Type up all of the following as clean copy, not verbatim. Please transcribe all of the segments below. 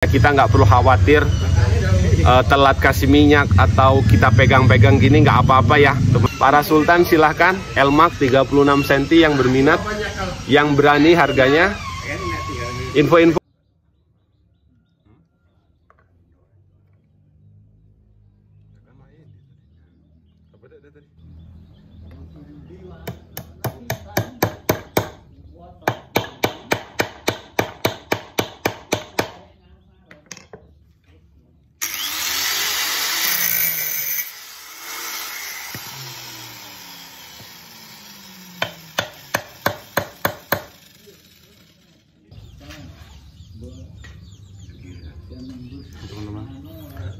Kita nggak perlu khawatir telat kasih minyak atau kita pegang-pegang gini, nggak apa-apa ya. Para Sultan silahkan, Elmax 36 cm yang berminat, yang berani harganya. Info-info.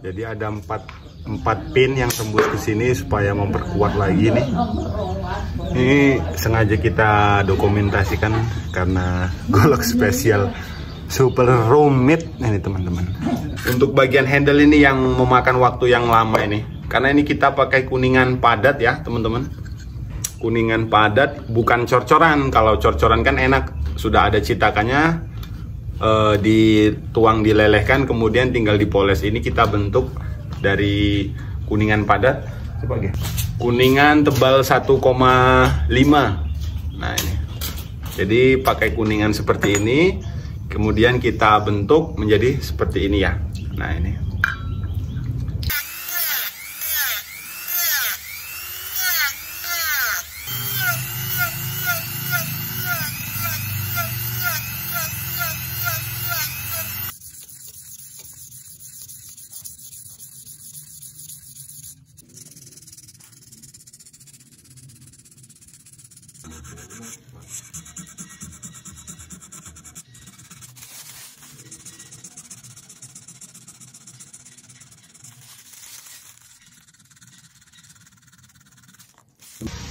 Jadi ada 4 pin yang tembus ke sini supaya memperkuat lagi nih. Ini sengaja kita dokumentasikan karena golok spesial super rumit ini teman-teman. Untuk bagian handle ini yang memakan waktu yang lama ini, karena ini kita pakai kuningan padat ya teman-teman. Kuningan padat, bukan cor-coran. Kalau cor-coran kan enak, sudah ada citakannya. Dituang, dilelehkan, kemudian tinggal dipoles. Ini kita bentuk dari kuningan padat sebagai kuningan tebal 1,5. Nah ini, jadi pakai kuningan seperti ini, kemudian kita bentuk menjadi seperti ini ya. Nah ini.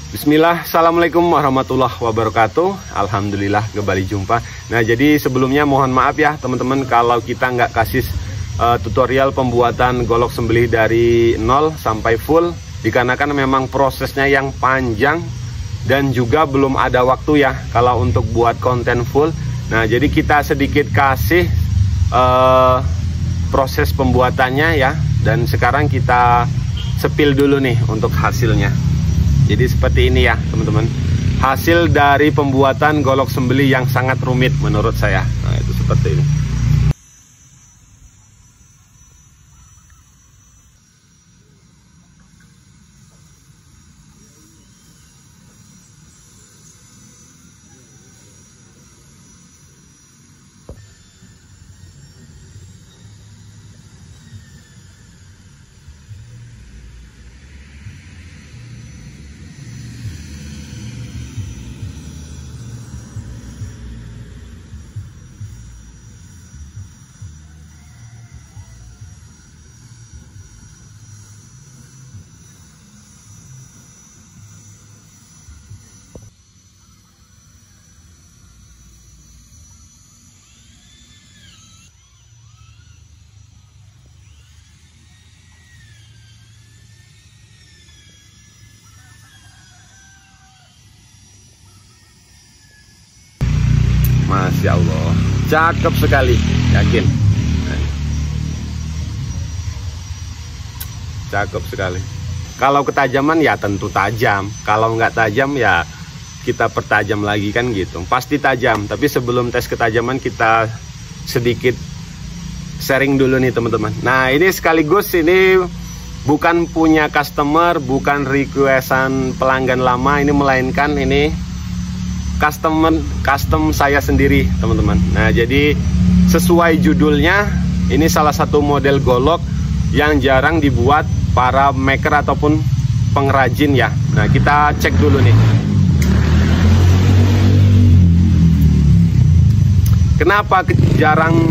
Bismillah, assalamualaikum warahmatullahi wabarakatuh. Alhamdulillah kembali jumpa. Nah jadi sebelumnya mohon maaf ya teman-teman kalau kita nggak kasih tutorial pembuatan golok sembelih dari 0 sampai full, dikarenakan memang prosesnya yang panjang dan juga belum ada waktu ya kalau untuk buat konten full. Nah jadi kita sedikit kasih proses pembuatannya ya, dan sekarang kita sepil dulu nih untuk hasilnya. Jadi seperti ini ya teman-teman, hasil dari pembuatan golok sembelih yang sangat rumit menurut saya. Nah itu seperti ini. Masya Allah, cakep sekali, yakin. Cakep sekali. Kalau ketajaman ya tentu tajam, kalau nggak tajam ya kita pertajam lagi kan gitu. Pasti tajam, tapi sebelum tes ketajaman kita sedikit sharing dulu nih teman-teman. Nah ini sekaligus ini bukan punya customer, bukan requestan pelanggan lama, ini melainkan ini custom saya sendiri teman-teman. Nah jadi sesuai judulnya, ini salah satu model golok yang jarang dibuat para maker ataupun pengrajin ya. Nah kita cek dulu nih. Kenapa jarang?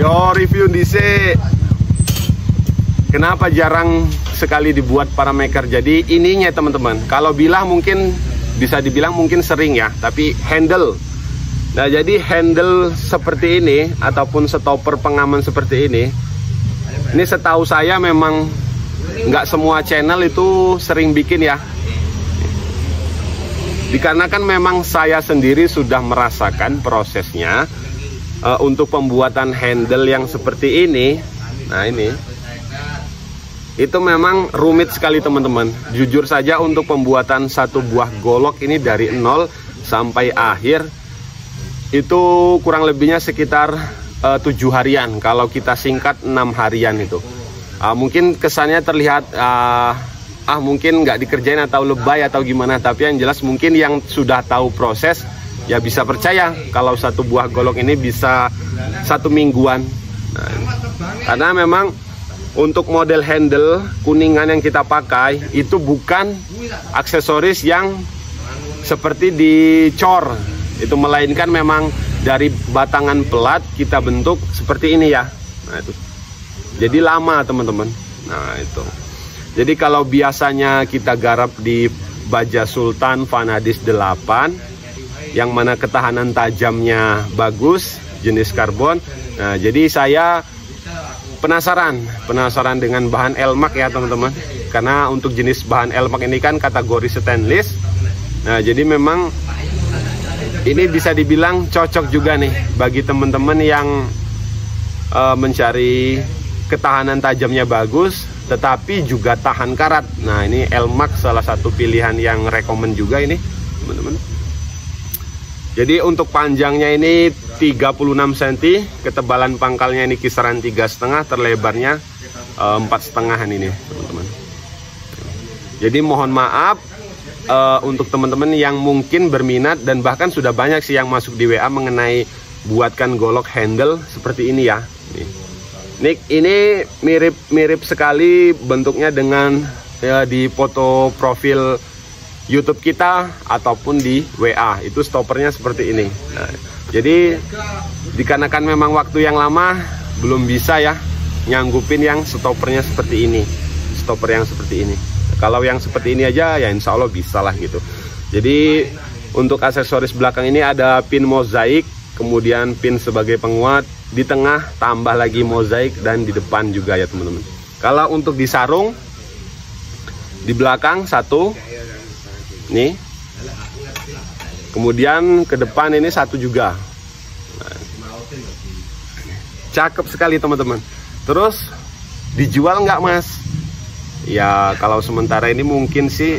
Yo review dhisik. Kenapa jarang sekali dibuat para maker? Jadi ininya teman-teman, kalau bilah mungkin bisa dibilang mungkin sering ya, tapi handle. Nah jadi handle seperti ini ataupun stopper pengaman seperti ini setahu saya memang nggak semua channel itu sering bikin ya. Dikarenakan memang saya sendiri sudah merasakan prosesnya untuk pembuatan handle yang seperti ini. Nah ini, itu memang rumit sekali teman-teman. Jujur saja untuk pembuatan satu buah golok ini dari nol sampai akhir itu kurang lebihnya sekitar 7 harian. Kalau kita singkat 6 harian itu. Mungkin kesannya terlihat mungkin nggak dikerjain atau lebay atau gimana. Tapi yang jelas mungkin yang sudah tahu proses ya bisa percaya kalau satu buah golok ini bisa 1 mingguan. Nah, karena memang untuk model handle kuningan yang kita pakai itu bukan aksesoris yang seperti dicor, itu melainkan memang dari batangan pelat kita bentuk seperti ini ya. Nah itu jadi lama teman-teman. Nah itu jadi kalau biasanya kita garap di baja Sultan Vanadis 8 yang mana ketahanan tajamnya bagus, jenis karbon. Nah, jadi saya penasaran dengan bahan Elmax ya teman-teman. Karena untuk jenis bahan Elmax ini kan kategori stainless. Nah, jadi memang ini bisa dibilang cocok juga nih bagi teman-teman yang mencari ketahanan tajamnya bagus, tetapi juga tahan karat. Nah, ini Elmax salah satu pilihan yang rekomen juga ini teman-teman. Jadi untuk panjangnya ini 36 cm, ketebalan pangkalnya ini kisaran 3,5, terlebarnya 4,5 ini teman-teman. Jadi mohon maaf untuk teman-teman yang mungkin berminat dan bahkan sudah banyak sih yang masuk di WA mengenai buatkan golok handle seperti ini ya. Ini mirip sekali bentuknya dengan di foto profil YouTube kita ataupun di WA, itu stoppernya seperti ini. Nah, jadi dikarenakan memang waktu yang lama belum bisa ya nyanggupin yang stoppernya seperti ini, stopper yang seperti ini. Kalau yang seperti ini aja ya insya Allah bisa lah gitu. Jadi untuk aksesoris belakang ini ada pin mozaik, kemudian pin sebagai penguat, di tengah tambah lagi mozaik, dan di depan juga ya teman-teman. Kalau untuk di sarung di belakang satu nih, kemudian ke depan ini satu juga. Nah, cakep sekali teman-teman. Terus dijual nggak mas? Ya kalau sementara ini mungkin sih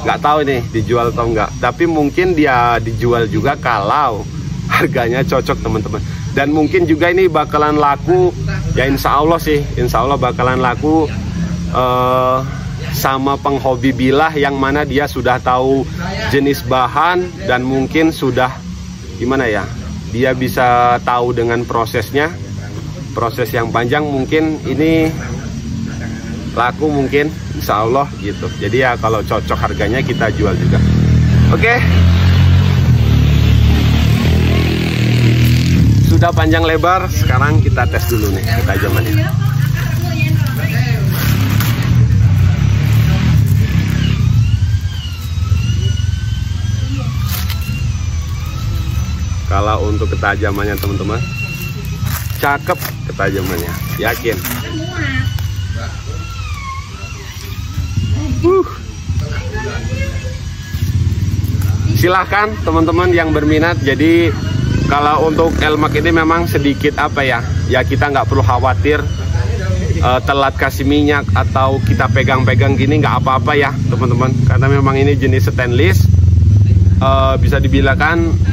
nggak tahu nih dijual atau nggak, tapi mungkin dia dijual juga kalau harganya cocok teman-teman. Dan mungkin juga ini bakalan laku ya, insya Allah sih, insya Allah bakalan laku sama penghobi bilah yang mana dia sudah tahu jenis bahan dan mungkin sudah gimana ya, dia bisa tahu dengan prosesnya, proses yang panjang. Mungkin ini laku mungkin insya Allah gitu. Jadi ya kalau cocok harganya kita jual juga. Oke, sudah panjang lebar, sekarang kita tes dulu nih ketajamannya. Kalau untuk ketajamannya teman-teman, cakep ketajamannya, yakin. Silahkan teman-teman yang berminat. Jadi kalau untuk Elmax ini memang sedikit apa ya, ya kita nggak perlu khawatir telat kasih minyak atau kita pegang-pegang gini, nggak apa-apa ya teman-teman. Karena memang ini jenis stainless.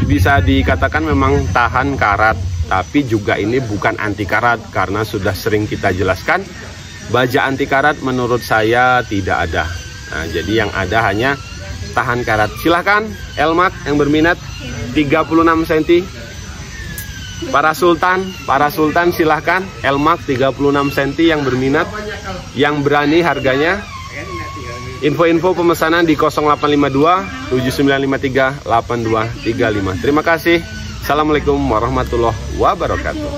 Bisa dikatakan memang tahan karat, tapi juga ini bukan anti karat karena sudah sering kita jelaskan baja anti karat menurut saya tidak ada. Nah, jadi yang ada hanya tahan karat. Silahkan Elmax yang berminat 36 cm. Para sultan silahkan Elmax 36 cm yang berminat, yang berani harganya. Info-info pemesanan di 0852 7953 8235. Terima kasih. Assalamualaikum warahmatullahi wabarakatuh.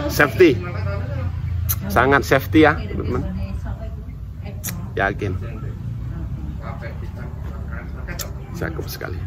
Safety, sangat safety ya teman-teman, yakin, cakep sekali.